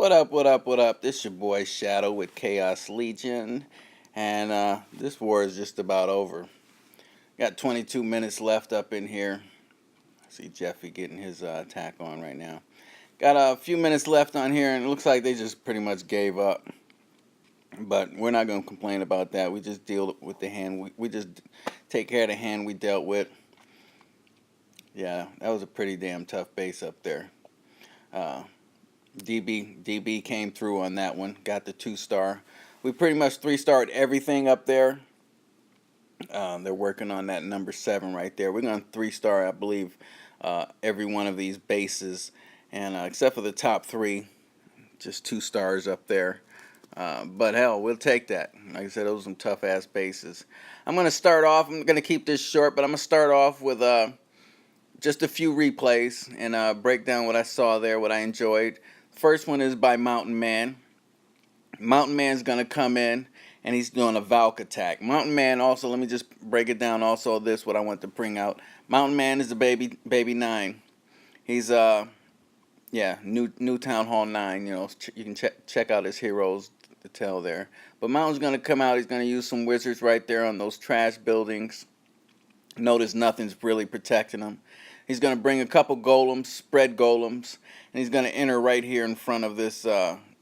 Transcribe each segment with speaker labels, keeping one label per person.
Speaker 1: What up, what up, what up? This your boy Shadow with Chaos Legion, and this war is just about over. Got 22 minutes left up in here. I see Jeffy getting his attack on right now. Got a few minutes left on here, and it looks like they just pretty much gave up. But we're not going to complain about that. We just deal with the hand. We just take care of the hand we dealt with. Yeah, that was a pretty damn tough base up there. DB came through on that one. Got the 2-star. We pretty much 3-starred everything up there. They're working on that number 7 right there. We're going to 3-star, I believe, every one of these bases, and except for the top 3, just 2 stars up there. But hell, we'll take that. Like I said, those are some tough ass bases. I'm going to start off. I'm going to keep this short, but I'm going to start off with just a few replays and break down what I saw there, what I enjoyed. First one is by Mountain Man. Mountain Man's going to come in, and he's doing a Valk attack. Mountain Man also, let me just break it down also this, what I want to bring out. Mountain Man is a baby 9. He's, new Town Hall 9, you know, you can check out his heroes to tell there. But Mountain's going to come out, he's going to use some wizards right there on those trash buildings. Notice nothing's really protecting him. He's going to bring a couple golems, spread golems, and he's going to enter right here in front of this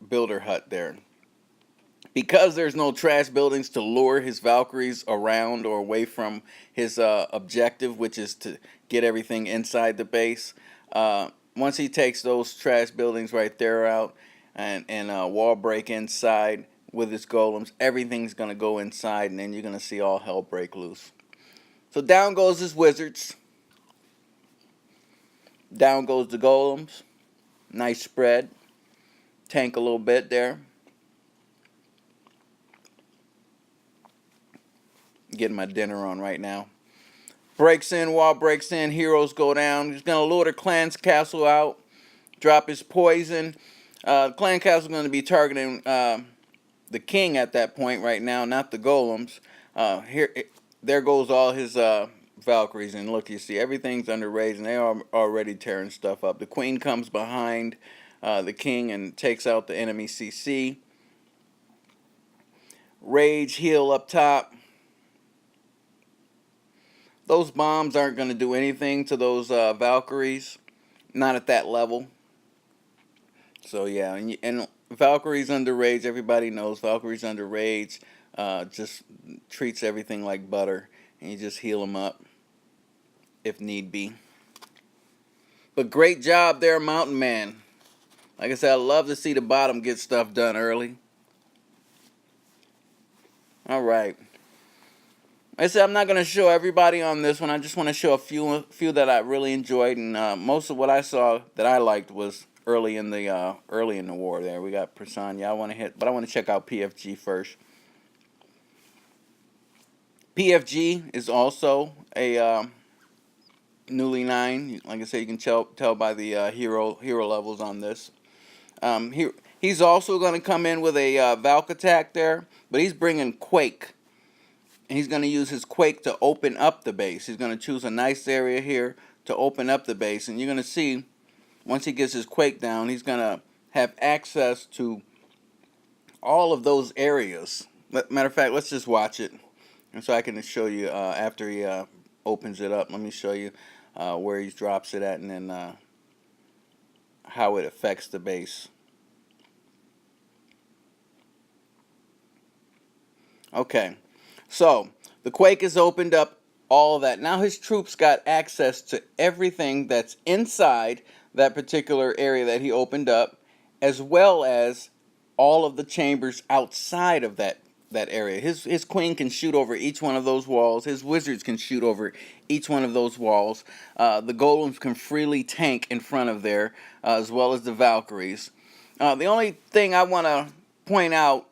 Speaker 1: builder hut there. Because there's no trash buildings to lure his Valkyries around or away from his objective, which is to get everything inside the base. Once he takes those trash buildings right there out and wall break inside with his golems, everything's going to go inside, and then you're going to see all hell break loose. So down goes his wizards. Down goes the golems. Nice spread. Tank a little bit there. Getting my dinner on right now. Breaks in, wall breaks in, heroes go down. He's going to lure the clan's castle out. Drop his poison. Clan castle is going to be targeting the king at that point right now, not the golems. There goes all his Valkyries, and look, you see everything's under rage, and they are already tearing stuff up. The queen comes behind the king and takes out the enemy CC. Rage heal up top. Those bombs aren't going to do anything to those Valkyries, not at that level. So yeah, and Valkyries under rage, everybody knows Valkyries under rage just treats everything like butter, and you just heal them up if need be. But great job there, Mountain Man. Like I said, I love to see the bottom get stuff done early. Alright. Like I said, I'm not going to show everybody on this one. I just want to show a few that I really enjoyed, and most of what I saw that I liked was early in the war there. We got Prasann. Yeah, I want to hit, but I want to check out PFG first. PFG is also a newly 9. Like I said, you can tell by the hero levels on this. He's also going to come in with a Valk attack there, but he's bringing Quake. And he's going to use his Quake to open up the base. He's going to choose a nice area here to open up the base. And you're going to see, once he gets his Quake down, he's going to have access to all of those areas. Matter of fact, let's just watch it. And so I can show you after he opens it up. Let me show you where he drops it at, and then how it affects the base. Okay. So, the Quake has opened up all of that. Now his troops got access to everything that's inside that particular area that he opened up, as well as all of the chambers outside of that area. His queen can shoot over each one of those walls. His wizards can shoot over each one of those walls. The golems can freely tank in front of there, as well as the Valkyries. The only thing I want to point out,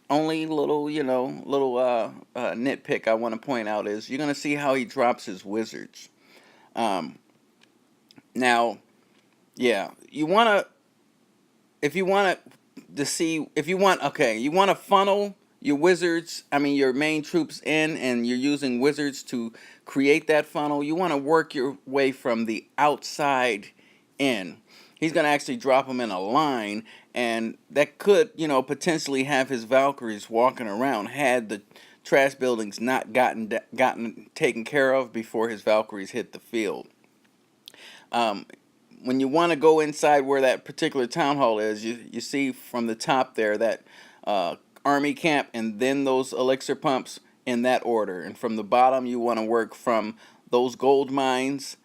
Speaker 1: only little nitpick I want to point out is you're going to see how he drops his wizards. Now, yeah, you want to funnel your wizards, your main troops in, and you're using wizards to create that funnel. You want to work your way from the outside in. He's going to actually drop them in a line, and that could, potentially have his Valkyries walking around had the trash buildings not gotten taken care of before his Valkyries hit the field. Um, when you want to go inside where that particular town hall is, you see from the top there that army camp and then those elixir pumps in that order. And from the bottom, you want to work from those gold mines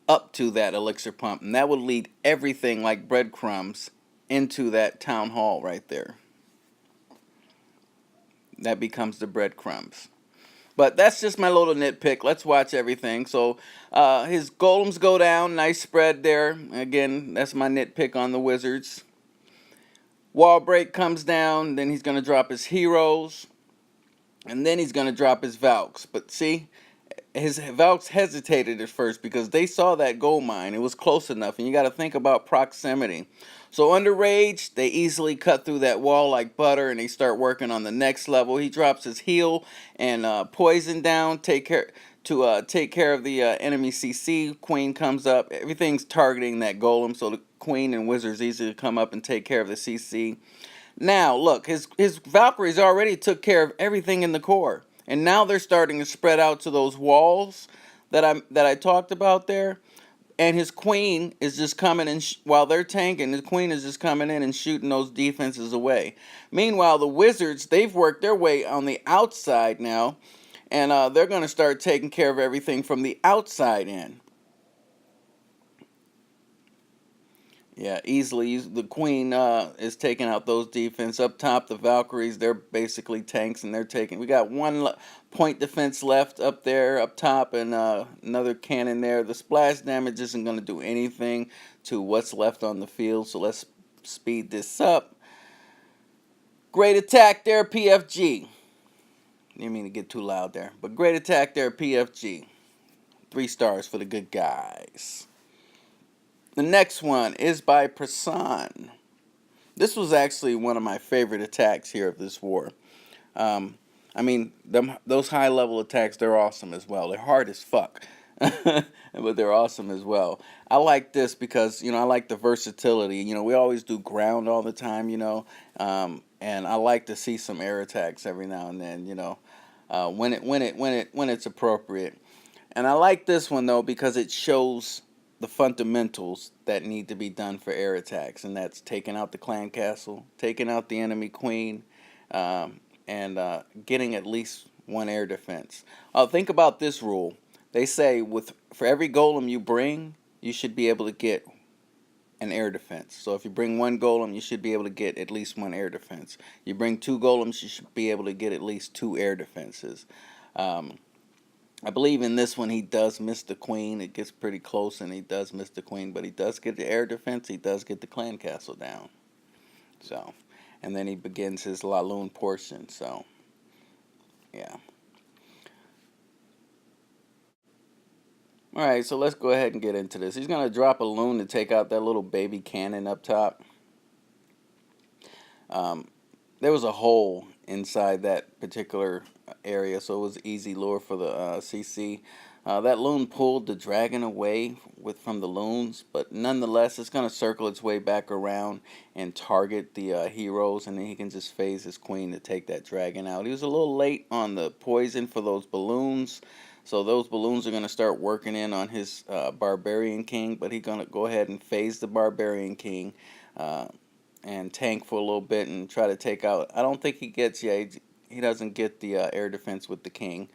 Speaker 1: up to that elixir pump. And that would lead everything like breadcrumbs into that town hall right there. That becomes the breadcrumbs. But that's just my little nitpick. Let's watch everything. So his golems go down. Nice spread there. Again, that's my nitpick on the Wizards. Wall break comes down. Then he's going to drop his heroes. And then he's going to drop his Valks. But see, his Valks hesitated at first because they saw that gold mine. It was close enough. And you got to think about proximity. So under Rage, they easily cut through that wall like butter, and they start working on the next level. He drops his heal and poison down, take care of the enemy CC. Queen comes up. Everything's targeting that golem, so the Queen and Wizards easily come up and take care of the CC. Now, look, his Valkyries already took care of everything in the core, and now they're starting to spread out to those walls that I talked about there. And his queen is just coming in, while they're tanking, his queen is just coming in and shooting those defenses away. Meanwhile, the Wizards, they've worked their way on the outside now, and they're going to start taking care of everything from the outside in. Yeah, easily. The queen is taking out those defense. Up top, the Valkyries, they're basically tanks, and they're taking... We got one point defense left up there, up top, and another cannon there. The splash damage isn't going to do anything to what's left on the field, so let's speed this up. Great attack there, PFG. Didn't mean to get too loud there, but great attack there, PFG. 3 stars for the good guys. The next one is by Prasann. This was actually one of my favorite attacks here of this war. I mean, those high-level attacks, they're awesome as well. They're hard as fuck, but they're awesome as well. I like this because, I like the versatility. We always do ground all the time, and I like to see some air attacks every now and then, when it's appropriate. And I like this one, though, because it shows the fundamentals that need to be done for air attacks, and that's taking out the clan castle, taking out the enemy queen, and getting at least 1 air defense. Think about this rule. They say for every golem you bring, you should be able to get an air defense. So if you bring 1 golem, you should be able to get at least 1 air defense. You bring 2 golems, you should be able to get at least 2 air defenses. I believe in this one he does miss the queen. It gets pretty close and he does miss the queen, but he does get the air defense. He does get the clan castle down. So, and then he begins his Laloon portion. So, yeah. Alright, so let's go ahead and get into this. He's going to drop a loon to take out that little baby cannon up top. There was a hole inside that particular area, so it was easy lure for the CC. That loon pulled the dragon away from the loons, but nonetheless, it's going to circle its way back around and target the heroes, and then he can just phase his queen to take that dragon out. He was a little late on the poison for those balloons, so those balloons are going to start working in on his barbarian king, but he's going to go ahead and phase the barbarian king and tank for a little bit and try to take out... I don't think he gets... Yeah, he doesn't get the air defense with the king.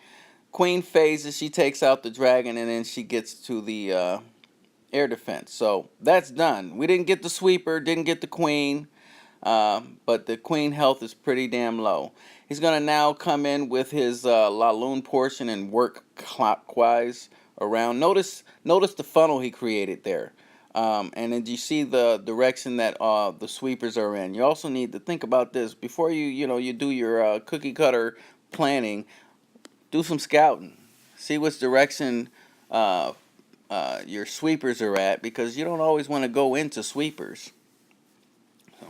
Speaker 1: Queen phases, she takes out the dragon, and then she gets to the air defense. So that's done. We didn't get the sweeper, didn't get the queen, but the queen health is pretty damn low. He's going to now come in with his Laloon portion and work clockwise around. Notice the funnel he created there. And then you see the direction that the sweepers are in. You also need to think about this before you do your cookie cutter planning. Do some scouting. See which direction your sweepers are at, because you don't always want to go into sweepers.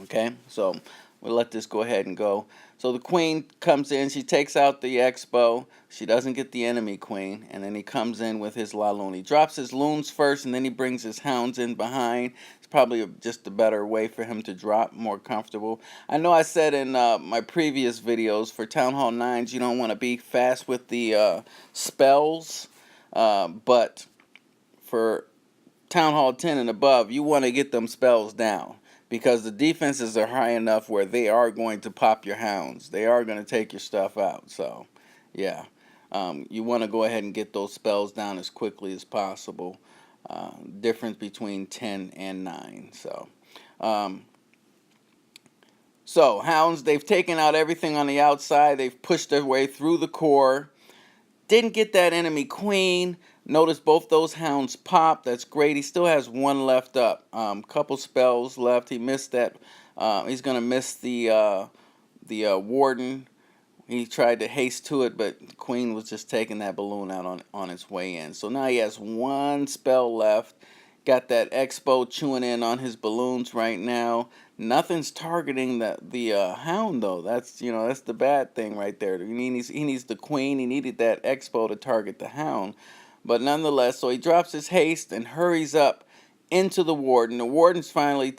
Speaker 1: Okay, so We'll let this go ahead and go. So the queen comes in. She takes out the Expo. She doesn't get the enemy queen. And then he comes in with his La Lune. He drops his loons first, and then he brings his hounds in behind. It's probably just a better way for him to drop, more comfortable. I know I said in my previous videos, for Town Hall 9s, you don't want to be fast with the spells. But for Town Hall 10 and above, you want to get them spells down, because the defenses are high enough where they are going to pop your hounds. They are going to take your stuff out. So, yeah. You want to go ahead and get those spells down as quickly as possible. Difference between 10 and 9. So, hounds, they've taken out everything on the outside. They've pushed their way through the core. Didn't get that enemy queen. Notice both those hounds pop. That's great. He still has one left up. Couple spells left. He missed that. He's gonna miss the warden. He tried to haste to it, but the queen was just taking that balloon out on its way in. So now he has one spell left. Got that Expo chewing in on his balloons right now. Nothing's targeting the hound though. That's that's the bad thing right there. He needs the queen. He needed that Expo to target the hound, but nonetheless, so he drops his haste and hurries up into the warden. The warden's finally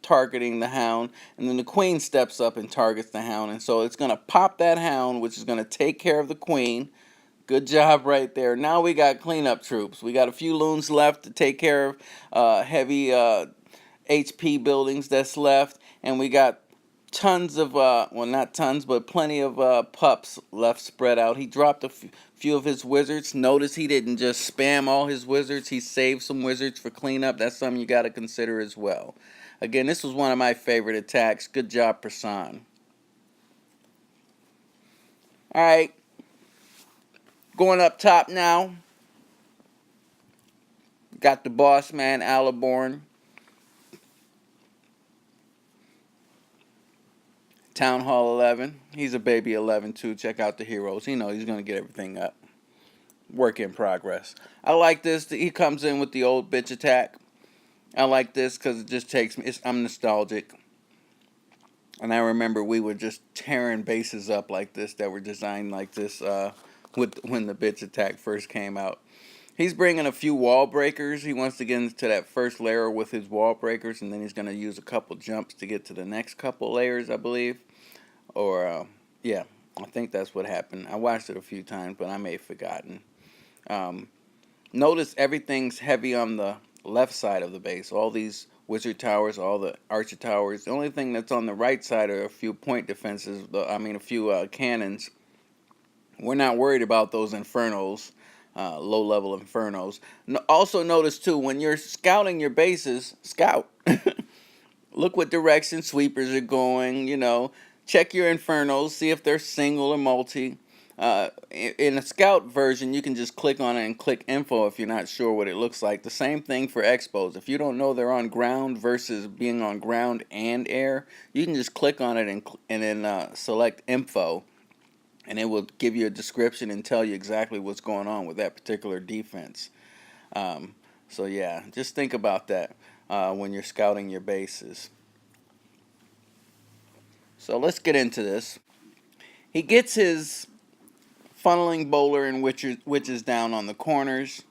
Speaker 1: targeting the hound, and then the queen steps up and targets the hound, and so it's gonna pop that hound, which is gonna take care of the queen. Good job right there. Now we got cleanup troops. We got a few loons left to take care of heavy HP buildings that's left. And we got tons of, well, not tons, but plenty of pups left spread out. He dropped a few of his wizards. Notice he didn't just spam all his wizards. He saved some wizards for cleanup. That's something you got to consider as well. Again, this was one of my favorite attacks. Good job, Prasann. All right. Going up top now, got the boss man, Alaborn. Town Hall 11. He's a baby 11 too. Check out the heroes. He knows he's going to get everything up. Work in progress. I like this. He comes in with the old bitch attack. I like this because it just takes me. I'm nostalgic. And I remember we were just tearing bases up like this that were designed like this when the bitch attack first came out. He's bringing a few wall breakers. He wants to get into that first layer with his wall breakers, and then he's going to use a couple jumps to get to the next couple layers, I believe. Or, yeah, I think that's what happened. I watched it a few times, but I may have forgotten. Notice everything's heavy on the left side of the base. All these wizard towers, all the archer towers. The only thing that's on the right side are a few point defenses, a few cannons. We're not worried about those infernos, low-level infernos. Also notice, too, when you're scouting your bases, scout. Look what direction sweepers are going, Check your infernos, see if they're single or multi. In a scout version, you can just click on it and click info if you're not sure what it looks like. The same thing for expos. If you don't know they're on ground versus being on ground and air, you can just click on it and then select info. And it will give you a description and tell you exactly what's going on with that particular defense. So yeah, just think about that when you're scouting your bases. So let's get into this. He gets his funneling bowler and witches down on the corners.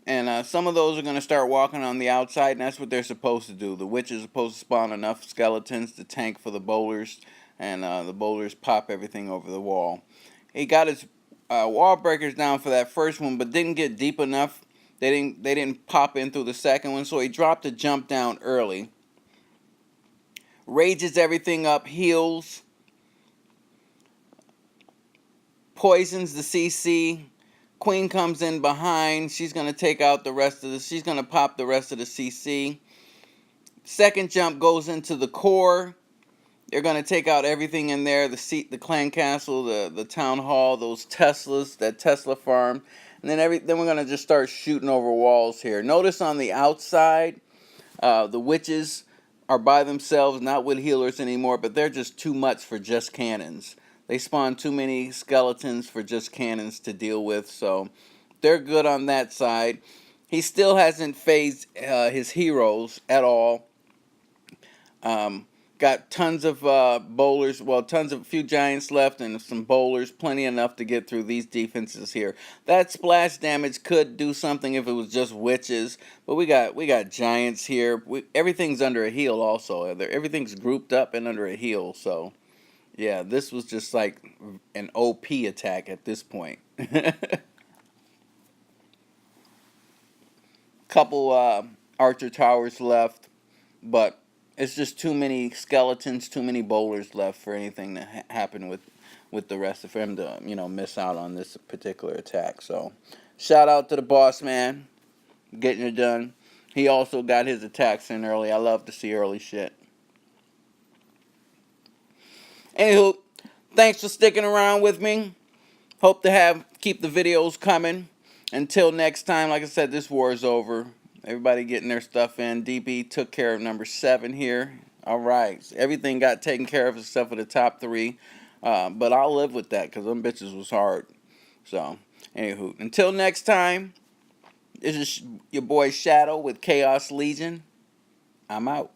Speaker 1: And some of those are going to start walking on the outside, and that's what they're supposed to do. The witches are supposed to spawn enough skeletons to tank for the bowlers, and the bowlers pop everything over the wall. He got his wall breakers down for that first one, but didn't get deep enough. They didn't pop in through the second one, so he dropped a jump down early. Rages everything up, heals, poisons the CC. Queen comes in behind. She's going to take out the rest of she's going to pop the rest of the CC. Second jump goes into the core. They're going to take out everything in there, the clan castle, the town hall, those Teslas, that Tesla farm. And then we're going to just start shooting over walls here. Notice on the outside, the witches are by themselves, not with healers anymore, but they're just too much for just cannons. They spawn too many skeletons for just cannons to deal with, so they're good on that side. He still hasn't phased his heroes at all. Got tons of bowlers, well, few giants left and some bowlers, plenty enough to get through these defenses here. That splash damage could do something if it was just witches, but we got giants here. Everything's under a heal also. Everything's grouped up and under a heal, so yeah, this was just like an OP attack at this point. Couple archer towers left, but it's just too many skeletons, too many bowlers left for anything to happen with the rest of him to miss out on this particular attack. So, shout out to the boss man getting it done. He also got his attacks in early. I love to see early shit. Anywho, thanks for sticking around with me. Hope to keep the videos coming. Until next time, like I said, this war is over. Everybody getting their stuff in. DB took care of number 7 here. All right. Everything got taken care of except for the top 3. But I'll live with that because them bitches was hard. So, anywho, until next time, this is your boy Shadow with Chaos Legion. I'm out.